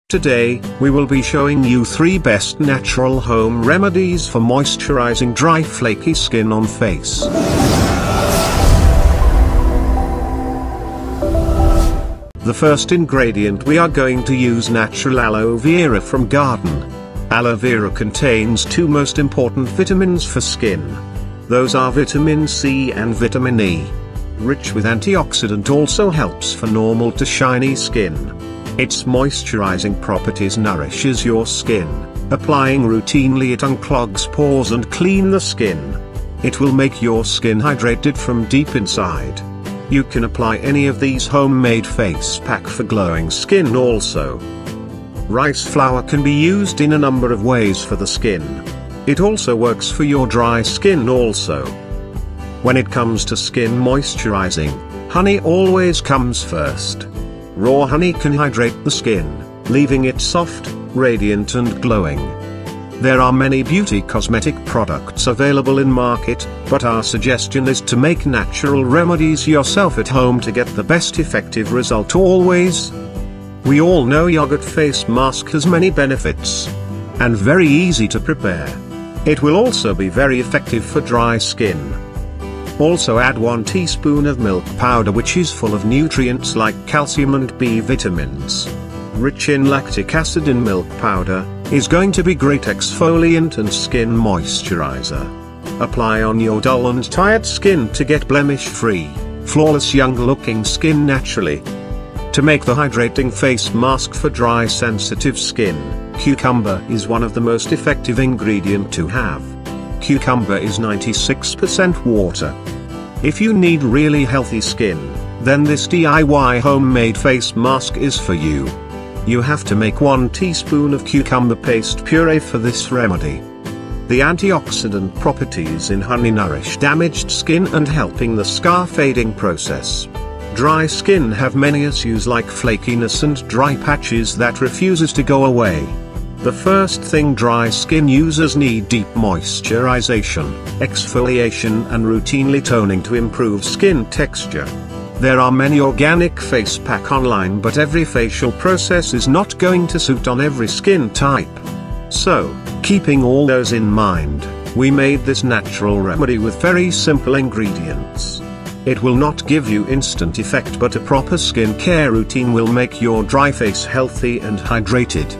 Today, we will be showing you 3 best natural home remedies for moisturizing dry flaky skin on face. The first ingredient we are going to use natural aloe vera from garden. Aloe vera contains 2 most important vitamins for skin. Those are vitamin C and vitamin E. Rich with antioxidant also helps for normal to shiny skin. Its moisturizing properties nourishes your skin. Applying routinely it unclogs pores and clean the skin. It will make your skin hydrated from deep inside. You can apply any of these homemade face pack for glowing skin also. Rice flour can be used in a number of ways for the skin. It also works for your dry skin also. When it comes to skin moisturizing, honey always comes first. Raw honey can hydrate the skin, leaving it soft, radiant and glowing. There are many beauty cosmetic products available in market, but our suggestion is to make natural remedies yourself at home to get the best effective result always. We all know yogurt face mask has many benefits. And very easy to prepare. It will also be very effective for dry skin. Also add 1 teaspoon of milk powder, which is full of nutrients like calcium and B vitamins. Rich in lactic acid in milk powder, is going to be great exfoliant and skin moisturizer. Apply on your dull and tired skin to get blemish-free, flawless young-looking skin naturally. To make the hydrating face mask for dry sensitive skin, cucumber is one of the most effective ingredient to have. Cucumber is 96% water. If you need really healthy skin, then this DIY homemade face mask is for you. You have to make 1 teaspoon of cucumber paste puree for this remedy. The antioxidant properties in honey nourish damaged skin and helping the scar fading process. Dry skin have many issues like flakiness and dry patches that refuses to go away. The first thing dry skin users need deep moisturization, exfoliation and routinely toning to improve skin texture. There are many organic face pack online, but every facial process is not going to suit on every skin type. So, keeping all those in mind, we made this natural remedy with very simple ingredients. It will not give you instant effect, but a proper skin care routine will make your dry face healthy and hydrated.